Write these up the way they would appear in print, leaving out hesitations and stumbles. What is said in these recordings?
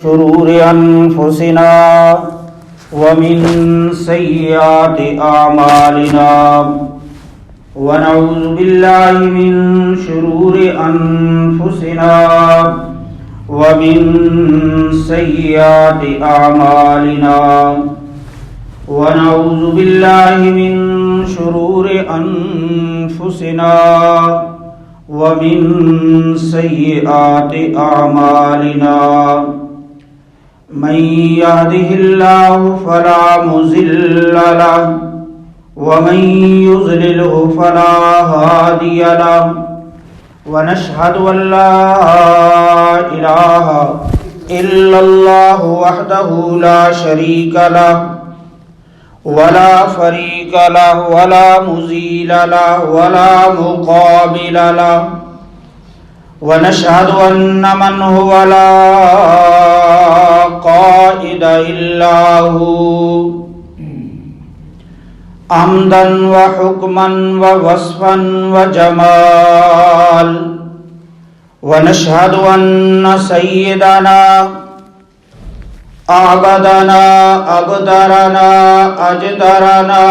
شرور أنفسنا ومن سيئات أعمالنا ونعوذ بالله من شرور أنفسنا ومن سيئات أعمالنا ونعوذ بالله من شرور أنفسنا ومن سيئات أعمالنا من يهده الله فلا مضل له ومن يضلله فلا هادي له ونشهد أن لا إله إلا الله وحده لا شريك له ولا فريق له ولا مزيل له ولا مقابل له ونشهد أن من هو لا قائد إلا هو حمدا وحكما ووصفا وجمال ونشهد أن سيدنا أعبدنا أقدرنا أجدرنا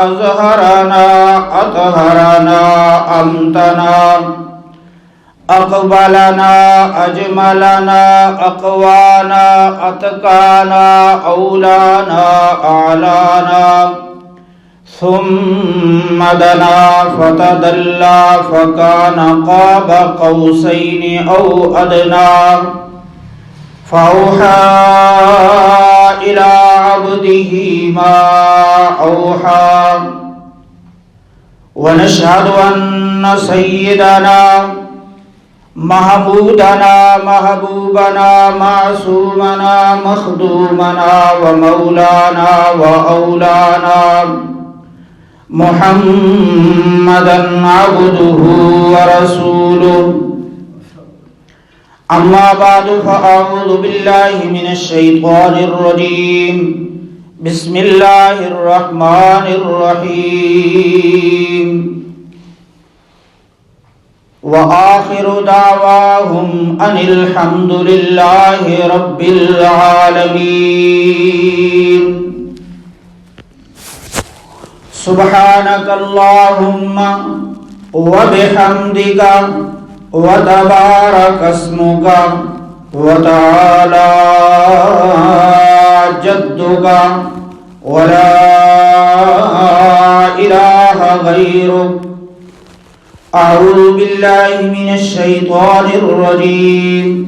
أزهرنا أطهرنا أمتنا أقبلنا أجملنا أقوانا أتقانا أولانا أعلانا ثم دنا فتدلى فكان قاب قوسين أو أدنى فأوحى إلى عبده ما أوحى ونشهد أن سيدنا محمودنا محبوبنا معصومنا مخدومنا ومولانا وأولانا محمدا عبده ورسوله أما بعد فأعوذ بالله من الشيطان الرجيم بسم الله الرحمن الرحيم وآخر دعواهم أن الحمد لله رب العالمين سبحانك اللهم وبحمدك وتبارك اسمك وتعالى جدك ولا إله غيرك أعوذ بالله من الشيطان الرجيم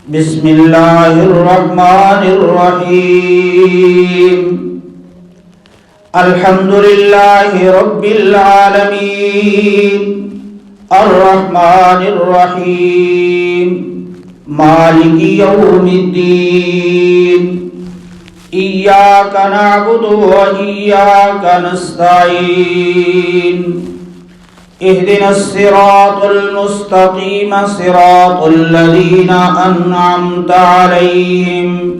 بسم الله الرحمن الرحيم الحمد لله رب العالمين الرحمن الرحيم مالك يوم الدين إياك نعبد وإياك نستعين اهدنا الصراط المستقيم صراط الذين أنعمت عليهم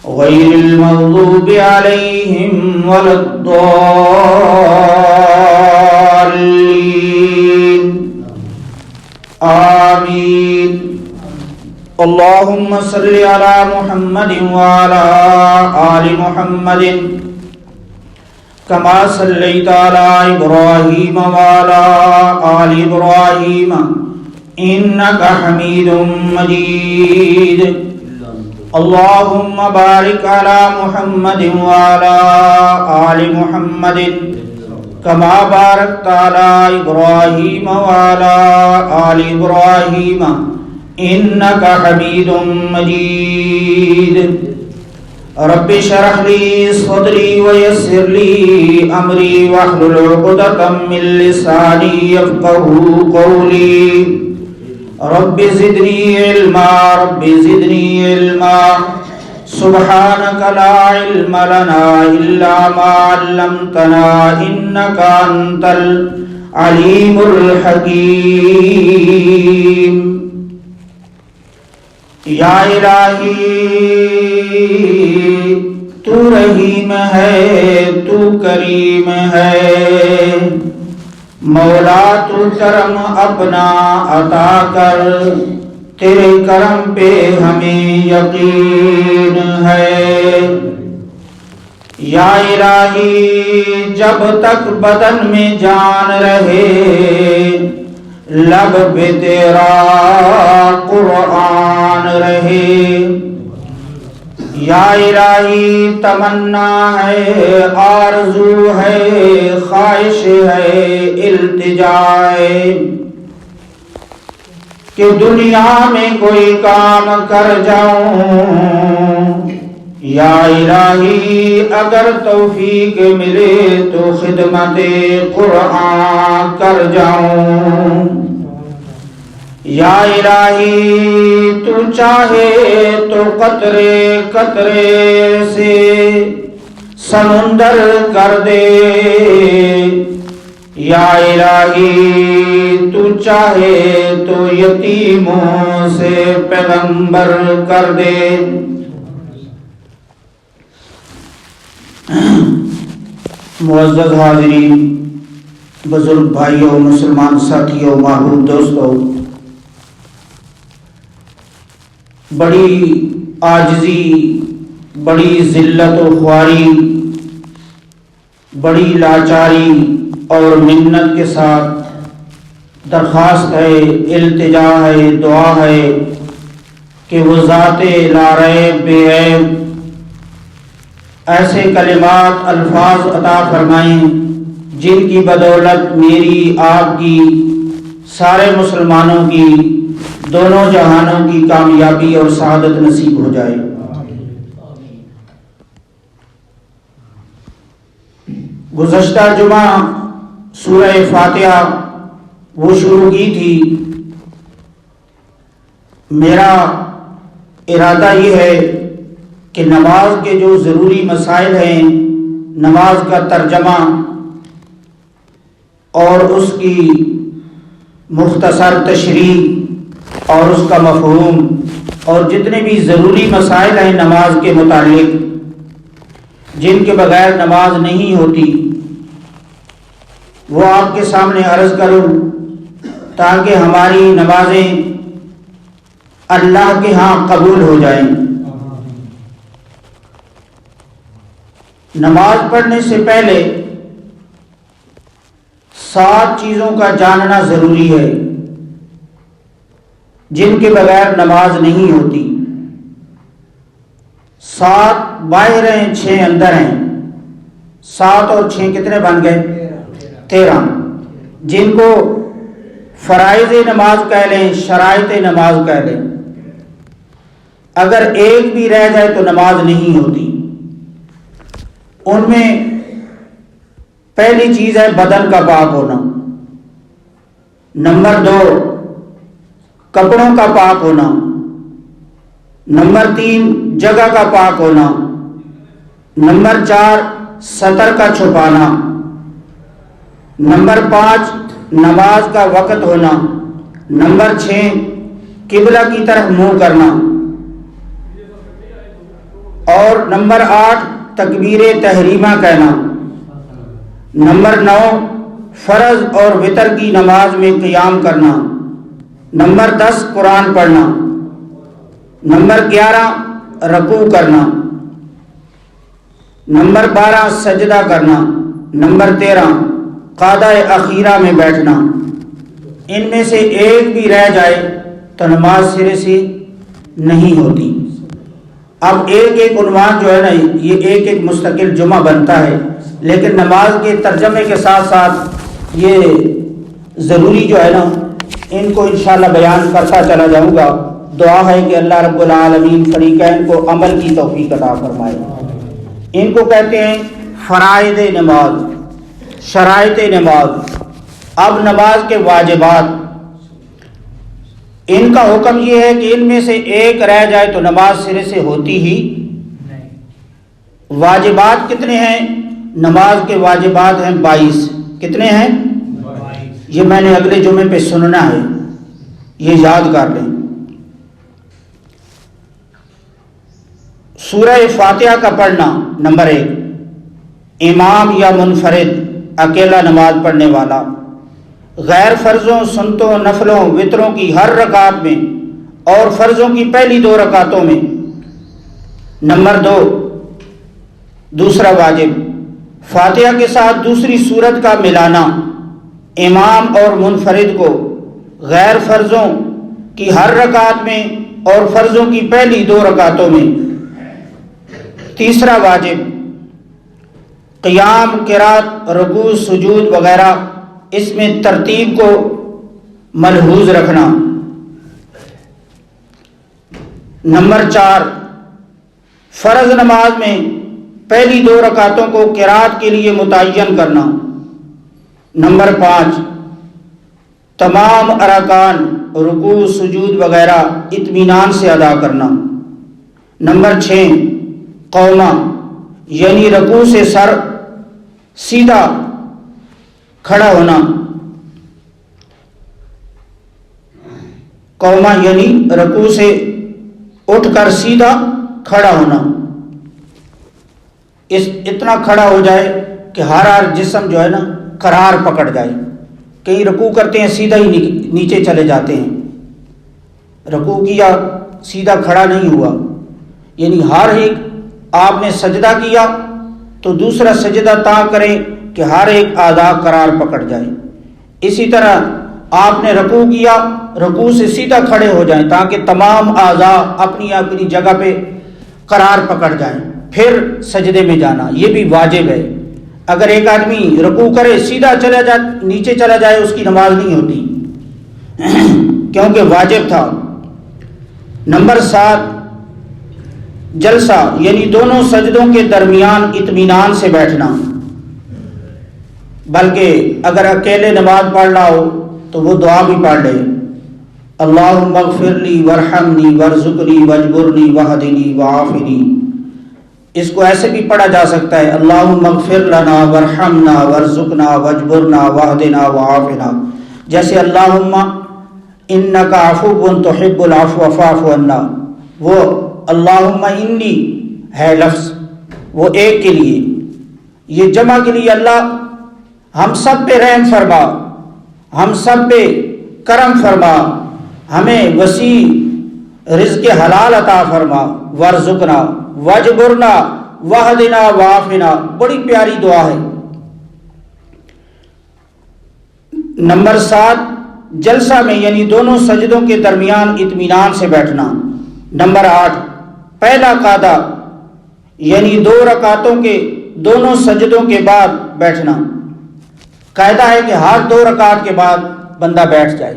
غير المغضوب عليهم ولا الضالين آمين اللهم صل على محمد وعلى آل محمد كما صليت على إبراهيم وعلى آل إبراهيم إنك حميد مجيد اللهم بارك على محمد وعلى آل محمد كما باركت على إبراهيم وعلى آل إبراهيم إنك حميد مجيد رب اشرح لي صدري ويسر لي أمري واحلل عقدة من لساني يفقهوا قولي رب زدني علما رب زدني علما سبحانك لا علم لنا إلا ما علمتنا إنك أنت العليم الحكيم یا الہی تو رحیم ہے تو کریم ہے مولا تو کرم اپنا عطا کر تیرے کرم پہ ہمیں یقین ہے۔ یا الہی جب تک بدن میں جان رہے، لب پہ تیرا قرآن رہے۔ یا الہی تمنا ہے، آرزو ہے، خواہش ہے، التجا ہے کہ دنیا میں کوئی کام کر جاؤں۔ یا الہی اگر توفیق ملے تو خدمت قرآن کر جاؤں۔ یا الہی تو چاہے تو قطرے قطرے سے سمندر کر دے۔ یا الہی تو چاہے تو یتیموں سے پیغمبر کر دے۔ معزز حاضرین، بزرگ بھائیوں، مسلمان ساتھیوں، محبوب دوستوں، بڑی عاجزی، بڑی ذلت و خواری، بڑی لاچاری اور منت کے ساتھ درخواست ہے، التجا ہے، دعا ہے کہ وہ ذات لا ریب بے عیب ایسے کلمات، الفاظ عطا فرمائیں جن کی بدولت میری، آپ کی، سارے مسلمانوں کی، دونوں جہانوں کی کامیابی اور سعادت نصیب ہو جائے۔ گزشتہ جمعہ سورہ فاتحہ وہ شروع کی تھی۔ میرا ارادہ یہ ہے کہ نماز کے جو ضروری مسائل ہیں، نماز کا ترجمہ اور اس کی مختصر تشریح اور اس کا مفہوم اور جتنے بھی ضروری مسائل ہیں نماز کے متعلق جن کے بغیر نماز نہیں ہوتی، وہ آپ کے سامنے عرض کروں تاکہ ہماری نمازیں اللہ کے ہاں قبول ہو جائیں۔ نماز پڑھنے سے پہلے 7 چیزوں کا جاننا ضروری ہے جن کے بغیر نماز نہیں ہوتی۔ 7 باہر ہیں، 6 اندر ہیں۔ 7 اور 6 کتنے بن گئے؟ 13، جن کو فرائض نماز کہہ لیں، شرائط نماز کہہ لیں۔ اگر ایک بھی رہ جائے تو نماز نہیں ہوتی۔ ان میں پہلی چیز ہے بدن کا پاک ہونا، نمبر 2 کپڑوں کا پاک ہونا، نمبر 3 جگہ کا پاک ہونا، نمبر 4 سطر کا چھپانا، نمبر 5 نماز کا وقت ہونا، نمبر 6 قبلہ کی طرف منہ کرنا، اور نمبر 8 تکبیر تحریمہ کہنا، نمبر 9 فرض اور وتر کی نماز میں قیام کرنا، نمبر 10 قرآن پڑھنا، نمبر 11 رکوع کرنا، نمبر 12 سجدہ کرنا، نمبر 13 قعدہ اخیرہ میں بیٹھنا۔ ان میں سے ایک بھی رہ جائے تو نماز سرے سے نہیں ہوتی۔ اب ایک عنوان جو ہے نا، یہ ایک مستقل جمعہ بنتا ہے، لیکن نماز کے ترجمے کے ساتھ ساتھ یہ ضروری جو ہے نا، ان کو انشاءاللہ بیان کرتا چلا جاؤں گا۔ دعا ہے کہ اللہ رب العالمین فریقین کو عمل کی توفیق عطا فرمائے۔ ان کو کہتے ہیں فرائض نماز، شرائط نماز۔ اب نماز کے واجبات، ان کا حکم یہ ہے کہ ان میں سے ایک رہ جائے تو نماز سرے سے ہوتی ہی نہیں۔ واجبات کتنے ہیں؟ نماز کے واجبات ہیں 22۔ کتنے ہیں؟ 22۔ یہ میں نے اگلے جمعے پہ سننا ہے، یہ یاد کر لیں۔ سورہ فاتحہ کا پڑھنا نمبر 1، امام یا منفرد اکیلا نماز پڑھنے والا، غیر فرضوں، سنتوں، نفلوں، وتروں کی ہر رکعت میں اور فرضوں کی پہلی 2 رکعتوں میں۔ نمبر 2، دوسرا واجب، فاتحہ کے ساتھ دوسری سورت کا ملانا امام اور منفرد کو غیر فرضوں کی ہر رکعت میں اور فرضوں کی پہلی 2 رکعتوں میں۔ تیسرا واجب، قیام، قرات، رکوع، سجود وغیرہ، اس میں ترتیب کو ملحوظ رکھنا۔ نمبر 4، فرض نماز میں پہلی 2 رکعتوں کو قرات کے لیے متعین کرنا۔ نمبر 5، تمام ارکان، رکوع، سجود وغیرہ اطمینان سے ادا کرنا۔ نمبر 6، قوما یعنی رکوع سے سر سیدھا کھڑا ہونا۔ قوما یعنی رکوع سے اٹھ کر سیدھا کھڑا ہونا، اتنا کھڑا ہو جائے کہ ہر جسم جو ہے نا قرار پکڑ جائے۔ کئی رکوع کرتے ہیں سیدھا ہی نیچے چلے جاتے ہیں، رکوع کیا سیدھا کھڑا نہیں ہوا، یعنی ہر ایک آپ نے سجدہ کیا تو دوسرا سجدہ تا کریں کہ ہر ایک اعضاء قرار پکڑ جائے۔ اسی طرح آپ نے رکوع کیا، رکوع سے سیدھا کھڑے ہو جائیں تاکہ تمام اعضاء اپنی اپنی جگہ پہ قرار پکڑ جائیں، پھر سجدے میں جانا، یہ بھی واجب ہے۔ اگر ایک آدمی رکوع کرے سیدھا چلا جائے نیچے چلا جائے اس کی نماز نہیں ہوتی کیونکہ واجب تھا۔ نمبر 7، جلسہ یعنی دونوں سجدوں کے درمیان اطمینان سے بیٹھنا، بلکہ اگر اکیلے نماز پڑھ رہا ہو تو وہ دعا بھی پڑھ لے، اللہم اغفر لی وارحمنی وارزقنی واجبرنی واہدنی وعافنی۔ اس کو ایسے بھی پڑھا جا سکتا ہے، اللہم اغفر لنا وارحمنا وارزقنا واجبرنا واہدنا وعافنا، جیسے اللہم انکا عفو تحب العفو فاعف عنا، وہ اللہم انی ہے لفظ وہ ایک کے لیے، یہ جمع کے لیے اللہ ہم سب پہ رحم فرما، ہم سب پہ کرم فرما، ہمیں وسیع رزق حلال عطا فرما، وارزقنا واجبرنا واہدنا وعافنا، بڑی پیاری دعا ہے۔ نمبر 7، جلسہ میں یعنی دونوں سجدوں کے درمیان اطمینان سے بیٹھنا۔ نمبر 8، پہلا قعدہ یعنی 2 رکعتوں کے دونوں سجدوں کے بعد بیٹھنا۔ قاعدہ ہے کہ ہر 2 رکعت کے بعد بندہ بیٹھ جائے،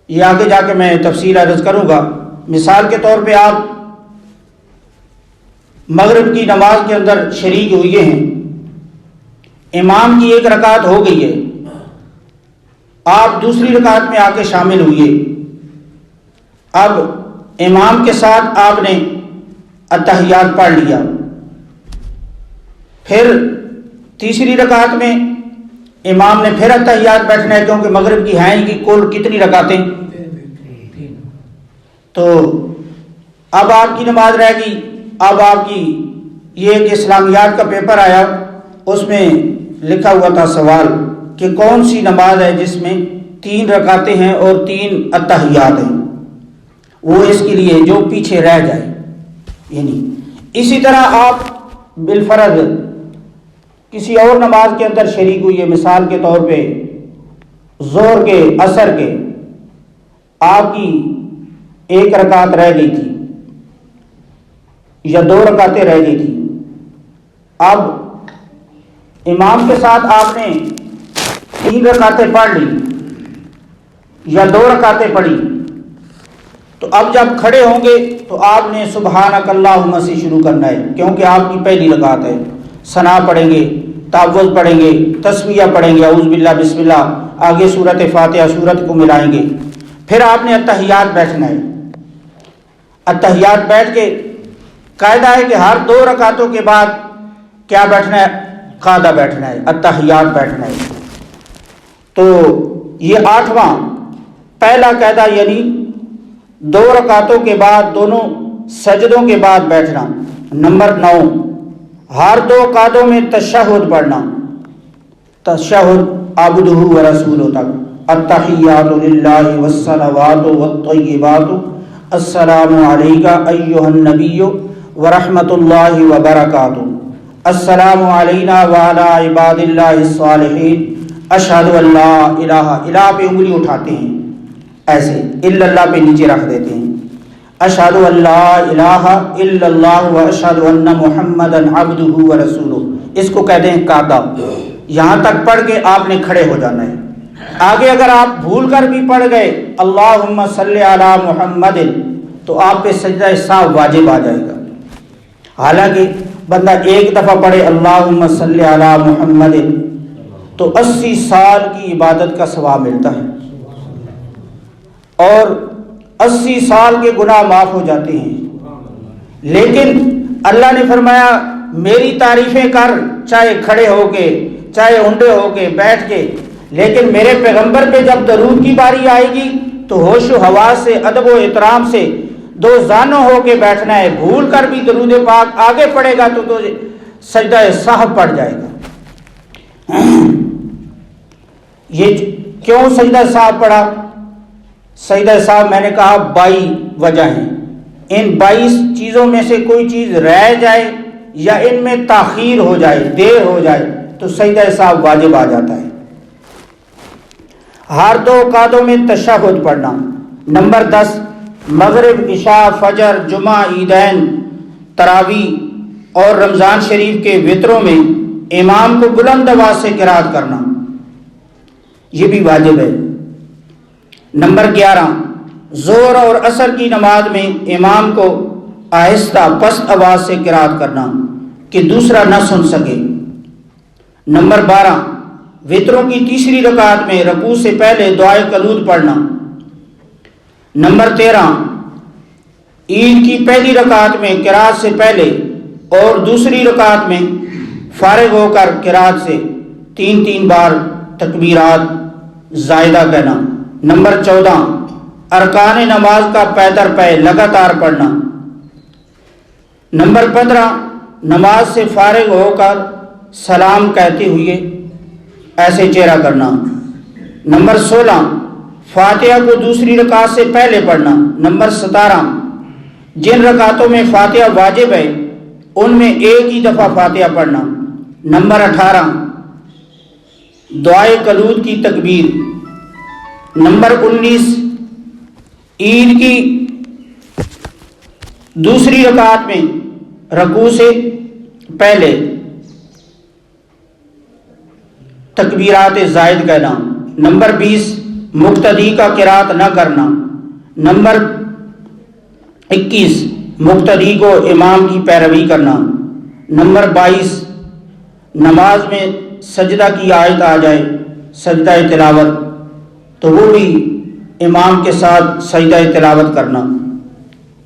یہ آگے جا کے میں تفصیل عرض کروں گا۔ مثال کے طور پہ آپ مغرب کی نماز کے اندر شریک ہوئے ہیں، امام کی 1 رکعت ہو گئی ہے، آپ دوسری رکعت میں آ کے شامل ہوئے، اب امام کے ساتھ آپ نے اتحیات پڑھ لیا، پھر تیسری رکعت میں امام نے پھر اتحیات بیٹھنا ہے کیونکہ مغرب کی ہیں کی کل کتنی رکعتیں، تو اب آپ کی نماز رہ گئی۔ اب آپ کی یہ ایک اسلامیات کا پیپر آیا، اس میں لکھا ہوا تھا سوال کہ کون سی نماز ہے جس میں 3 رکعتیں ہیں اور 3 اتحیات ہیں، وہ اس کے لیے جو پیچھے رہ جائے۔ یعنی اسی طرح آپ بالفرض کسی اور نماز کے اندر شریک ہوئی ہے، مثال کے طور پہ ظہر کے عصر کے، آپ کی 1 رکعت رہ گئی تھی یا 2 رکعتیں رہ گئی تھی، اب امام کے ساتھ آپ نے 3 رکعتیں پڑھ لی یا 2 رکعتیں پڑھی، تو اب جب کھڑے ہوں گے تو آپ نے سبحانک اللہم سے شروع کرنا ہے کیونکہ آپ کی پہلی رکعت ہے، ثنا پڑھیں گے، تعوذ پڑھیں گے، تسمیہ پڑھیں گے، اعوذ باللہ بسم اللہ، آگے سورت فاتحہ سورت کو ملائیں گے، پھر آپ نے اتحیات بیٹھنا ہے۔ اتحیات بیٹھ کے قاعدہ ہے کہ ہر 2 رکعتوں کے بعد کیا بیٹھنا ہے، قعدہ بیٹھنا ہے، اتحیات بیٹھنا ہے۔ تو یہ 8واں پہلا قاعدہ یعنی 2 رکعتوں کے بعد دونوں سجدوں کے بعد بیٹھنا۔ نمبر 9، ہر 2 قعدوں میں تشہد پڑھنا، تشہد عبدہ و رسولہ تک، التحیات للہ والصلوات والطیبات السلام علیکہ ایہا النبی ورحمۃ اللہ وبرکاتہ السلام علینا وعلی عباد اللہ الصالحین اشہد ان لا الہ الہ پہ انگلی اٹھاتے ہیں ایسے، الا اللہ پہ نیچے رکھ دیتے ہیں، اشہد ان لا الہ الا اللہ واشہد ان محمدا عبدہ ورسولہ، اس کو کہتے ہیں قاعدہ۔ یہاں تک پڑھ کے آپ نے کھڑے ہو جانا ہے۔ آگے اگر آپ بھول کر بھی پڑھ گئے اللہم صلی علی محمد تو آپ پہ سجدہ سہو واجب آ جائے گا۔ حالانکہ بندہ ایک دفعہ پڑھے اللہم صلی علی محمد تو 80 سال کی عبادت کا ثواب ملتا ہے اور 80 سال کے گناہ معاف ہو جاتے ہیں۔ لیکن اللہ نے فرمایا میری تعریفیں کر، چاہے کھڑے ہو کے، چاہے اونڈے ہو کے، بیٹھ کے، لیکن میرے پیغمبر پہ جب درود کی باری آئے گی تو ہوش و حواس سے، ادب و احترام سے دو زانوں ہو کے بیٹھنا ہے۔ بھول کر بھی درود پاک آگے پڑھے گا تو سجدہ سہو پڑ جائے گا۔ یہ کیوں سجدہ سہو پڑا؟ سجدہ سہو میں نے کہا 22 وجہ ہیں۔ ان 22 چیزوں میں سے کوئی چیز رہ جائے یا ان میں تاخیر ہو جائے، دیر ہو جائے تو سجدہ سہو واجب آ جاتا ہے۔ ہر 2 اوقاتوں میں تشہد پڑھنا۔ نمبر 10 مغرب، عشاء، فجر، جمعہ، عیدین، تراویح اور رمضان شریف کے وطروں میں امام کو بلند آواز سے قرات کرنا، یہ بھی واجب ہے۔ نمبر 11 ظہر اور عصر کی نماز میں امام کو آہستہ پست آواز سے قرات کرنا کہ دوسرا نہ سن سکے۔ نمبر 12 وطروں کی تیسری رکعت میں رکوع سے پہلے دعائے قنوت پڑھنا۔ نمبر 13 عید کی پہلی رکعت میں قرات سے پہلے اور دوسری رکعت میں فارغ ہو کر قرات سے 3 بار تکبیرات زائدہ کہنا۔ نمبر 14 ارکان نماز کا پے در پے لگاتار پڑھنا۔ نمبر 15 نماز سے فارغ ہو کر سلام کہتے ہوئے ایسے چہرہ کرنا۔ نمبر 16 فاتحہ کو دوسری رکعت سے پہلے پڑھنا۔ نمبر 17 جن رکعتوں میں فاتحہ واجب ہے ان میں ایک ہی دفعہ فاتحہ پڑھنا۔ نمبر 18 دعائے قنوت کی تکبیر۔ نمبر 19 عید کی دوسری رکعت میں رکوع سے پہلے تکبیرات زائد کہنا۔ نمبر 20 مقتدی کا قرات نہ کرنا۔ نمبر 21 مقتدی کو امام کی پیروی کرنا۔ نمبر 22 نماز میں سجدہ کی آیت آ جائے سجدہ تلاوت تو وہ بھی امام کے ساتھ سجدہ تلاوت کرنا۔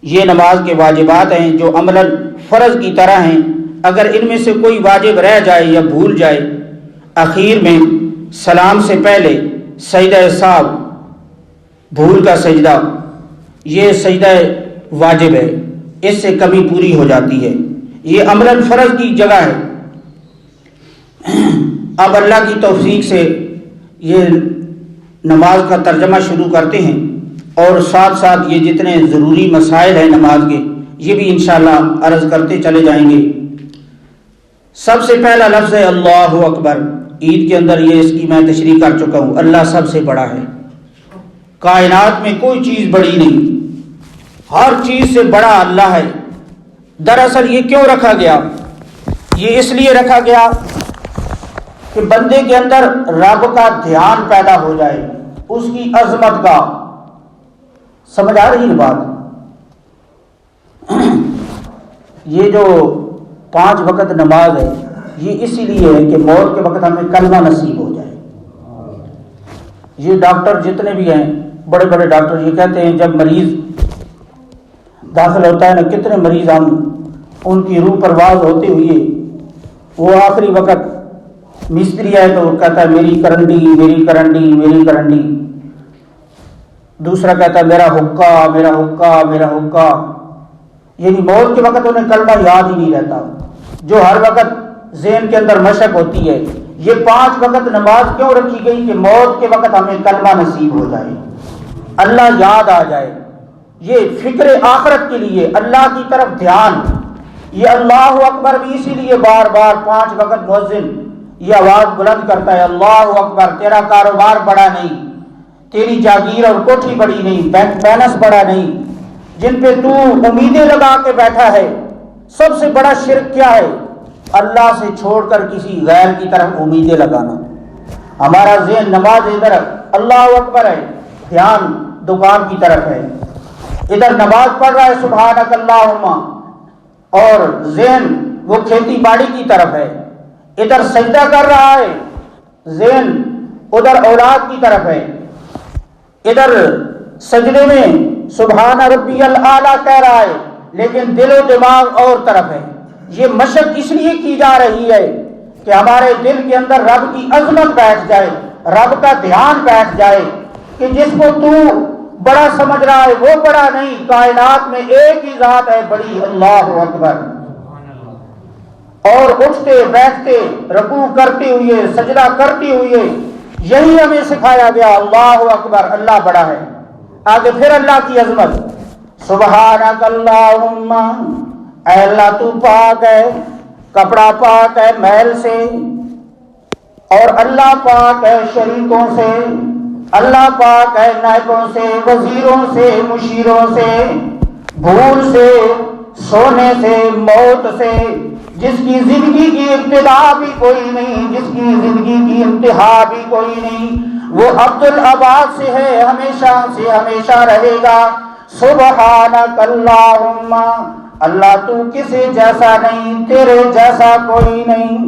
یہ نماز کے واجبات ہیں جو عملاً فرض کی طرح ہیں۔ اگر ان میں سے کوئی واجب رہ جائے یا بھول جائے اخیر میں سلام سے پہلے سجدہ سہو، بھول کا سجدہ، یہ سجدہ واجب ہے، اس سے کمی پوری ہو جاتی ہے، یہ عملاً فرض کی جگہ ہے۔ اب اللہ کی توفیق سے یہ نماز کا ترجمہ شروع کرتے ہیں اور ساتھ ساتھ یہ جتنے ضروری مسائل ہیں نماز کے یہ بھی انشاءاللہ عرض کرتے چلے جائیں گے۔ سب سے پہلا لفظ ہے اللہ اکبر۔ عید کے اندر یہ اس کی میں تشریح کر چکا ہوں۔ اللہ سب سے بڑا ہے، کائنات میں کوئی چیز بڑی نہیں، ہر چیز سے بڑا اللہ ہے۔ دراصل یہ کیوں رکھا گیا؟ یہ اس لیے رکھا گیا کہ بندے کے اندر رب کا دھیان پیدا ہو جائے، اس کی عظمت کا۔ سمجھ آ رہی ہے بات؟ یہ جو 5 وقت نماز ہے یہ اسی لیے ہے کہ موت کے وقت ہمیں کلمہ نصیب ہو جائے۔ یہ ڈاکٹر جتنے بھی ہیں، بڑے بڑے ڈاکٹر، یہ کہتے ہیں جب مریض داخل ہوتا ہے نا، کتنے مریض ہم ان کی روح پرواز ہوتے ہوئے وہ آخری وقت مستری ہے تو کہتا ہے میری کرنڈی میری کرنڈی میری کرنڈی، دوسرا کہتا ہے میرا حقہ میرا حقہ میرا حقہ، یعنی موت کے وقت انہیں کلمہ یاد ہی نہیں رہتا۔ جو ہر وقت ذہن کے اندر مشق ہوتی ہے یہ 5 وقت نماز کیوں رکھی گئی؟ کہ موت کے وقت ہمیں کلمہ نصیب ہو جائے، اللہ یاد آ جائے، یہ فکر آخرت کے لیے، اللہ کی طرف دھیان۔ یہ اللہ اکبر بھی اسی لیے بار بار 5 وقت مؤذن یہ آواز بلند کرتا ہے، اللہ اکبر۔ تیرا کاروبار بڑا نہیں، تیری جاگیر اور کوٹھی بڑی نہیں، بینک بیلنس بڑا نہیں، جن پہ تو امیدیں لگا کے بیٹھا ہے۔ سب سے بڑا شرک کیا ہے؟ اللہ سے چھوڑ کر کسی غیر کی طرف امیدیں لگانا۔ ہمارا ذہن نماز ادھر اللہ اکبر ہے، دھیان دکان کی طرف ہے، ادھر نماز پڑھ رہا ہے سبحانک اللہم، اور ذہن وہ کھیتی باڑی کی طرف ہے، ادھر سجدہ کر رہا ہے، ذہن ادھر اولاد کی طرف ہے، ادھر سجدے میں سبحان ربی الاعلیٰ کہہ رہا ہے، لیکن دل و دماغ اور طرف ہے۔ یہ مشق اس لیے کی جا رہی ہے کہ ہمارے دل کے اندر رب کی عظمت بیٹھ جائے، رب کا دھیان بیٹھ جائے، کہ جس کو تو بڑا سمجھ رہا ہے وہ بڑا نہیں، کائنات میں ایک ہی ذات ہے بڑی، اللہ اکبر۔ اور اٹھتے بیٹھتے رکوع کرتے ہوئے سجدہ کرتے ہوئے یہی ہمیں سکھایا گیا، اللہ اکبر، اللہ بڑا ہے۔ آگے پھر اللہ کی عظمت، سبحانک اللہم، اے اللہ تو پاک ہے، کپڑا پاک ہے میل سے، اور اللہ پاک ہے شریکوں سے، اللہ پاک ہے نائبوں سے، وزیروں سے، مشیروں سے، بھول سے، سونے سے، موت سے، جس کی زندگی کی ابتدا بھی کوئی نہیں، جس کی زندگی کی انتہا بھی کوئی نہیں، وہ عبدالآباد سے ہے، ہمیشہ سے ہمیشہ رہے گا۔ سبحانک اللہم، اللہ تو کسی جیسا نہیں، تیرے جیسا کوئی نہیں۔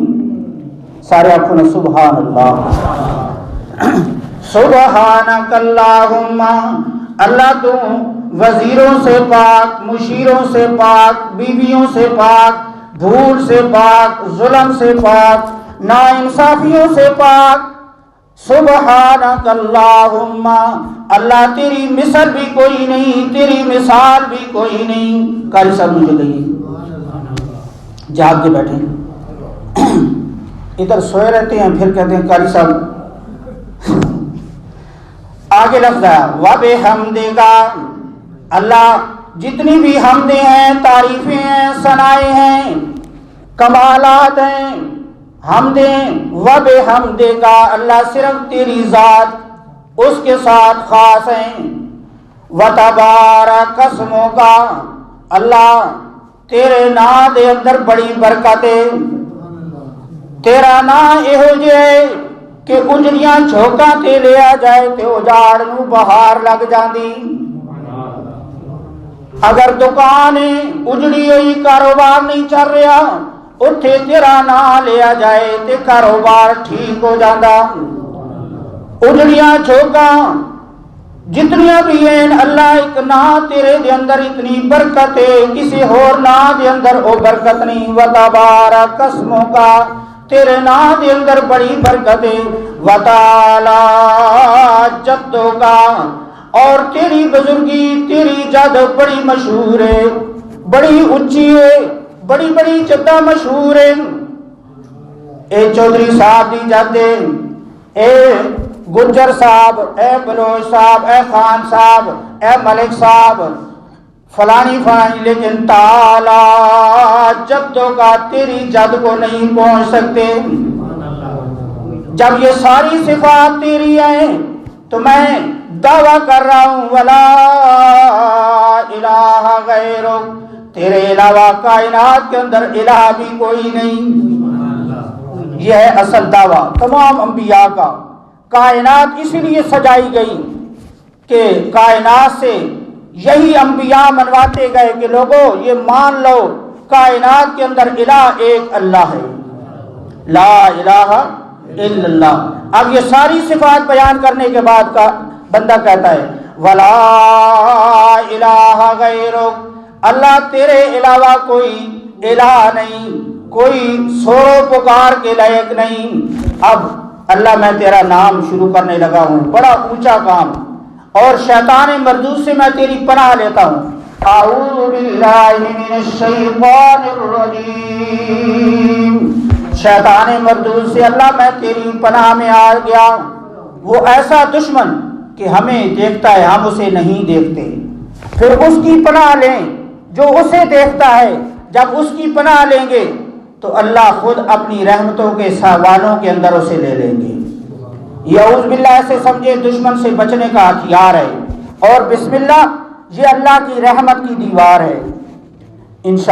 سارے آپ نے سبحان اللہ۔ سبحانک اللہم، اللہ تو وزیروں سے پاک، مشیروں سے پاک، بیویوں سے پاک، بھول سے پاک، ظلم سے پاک، ناانصافیوں سے پاک۔ سبحانک اللہم، اللہ تیری مثل بھی کوئی نہیں، تیری مثال بھی کوئی نہیں۔ قاری صاحب مجھے کہیے، جاگ کے بیٹھے ادھر سوئے رہتے ہیں، پھر کہتے ہیں قاری صاحب۔ آگے لفظ ہے وَبِحَمْدِکَ، اللہ جتنی بھی حمدیں ہیں، تعریفیں ہیں، ثنائیں ہیں، کمالات ہیں، حمدیں وَبِحَمْدِکَ، اللہ صرف تیری ذات اس کے ساتھ خاص ہیں۔ وَتَبَارَکَ اسْمُکَ، اللہ تیرے نام دے اندر بڑی برکت ہے، تیرا نام یہو جہ ہے کہ اجڑیاں جھوکاں تے لیا جائے تے اجاڑ نو بہار لگ جاندی۔ اگر دکان اجڑی ہوئی، کاروبار نہیں چل رہا، اتھے تیرا نام لیا جائے تے کاروبار ٹھیک ہو جاندہ۔ اجڑیاں جھوکاں جتنیاں بھی ہیں، اللہ ایک نام تیرے دے اندر اتنی برکت ہے، کسی اور نام دے اندر او برکت نہیں۔ وَتَبَارَکَ اسْمُکَ، تیرے نام دے اندر بڑی برکت ہے۔ وَتَعَالَى جَدُّکَ، اور تیری بزرگی، تیری جد بڑی مشہور ہے، بڑی اونچی ہے، بڑی بڑی جدہ مشہور ہے۔ اے چودھری صاحب دی جد ہے، اے گجر صاحب، اے بلوچ صاحب، اے خان صاحب، اے ملک صاحب، فلانی فلانی، لیکن تعالی جدوں کا تیری جد کو نہیں پہنچ سکتے۔ جب یہ ساری صفات تیری ہیں تو میں دعویٰ کر رہا ہوں ولا الہ غیرک، تیرے علاوہ کائنات کے اندر الہ بھی کوئی نہیں۔ یہ ہے اصل دعویٰ تمام انبیاء کا۔ کائنات اسی لیے سجائی گئی کہ کائنات سے یہی انبیاء منواتے گئے کہ لوگوں یہ مان لو کائنات کے اندر الہ ایک اللہ ہے، لا الہ الا اللہ۔ اب یہ ساری صفات بیان کرنے کے بعد کا بندہ کہتا ہے ولا الہ غیرک، اللہ تیرے علاوہ کوئی الہ نہیں، کوئی سورو پکار کے لائق نہیں۔ اب اللہ میں تیرا نام شروع کرنے لگا ہوں، بڑا اونچا کام، اور شیطان مردود سے میں تیری پناہ لیتا ہوں۔ اعوذ باللہ من الشیطان الرجیم، شیطان مردود سے اللہ میں تیری پناہ میں آ گیا، وہ ایسا دشمن کہ ہمیں دیکھتا ہے ہم اسے نہیں دیکھتے۔ پھر اس کی پناہ لیں جو اسے دیکھتا ہے، جب اس کی پناہ لیں گے تو اللہ خود اپنی رحمتوں کے ساوانوں کے اندر اسے لے لیں گے۔ یہ اعوذ باللہ سے سمجھے دشمن سے بچنے کا ہتھیار ہے، اور بسم اللہ یہ اللہ کی رحمت کی دیوار ہے۔ انشاءاللہ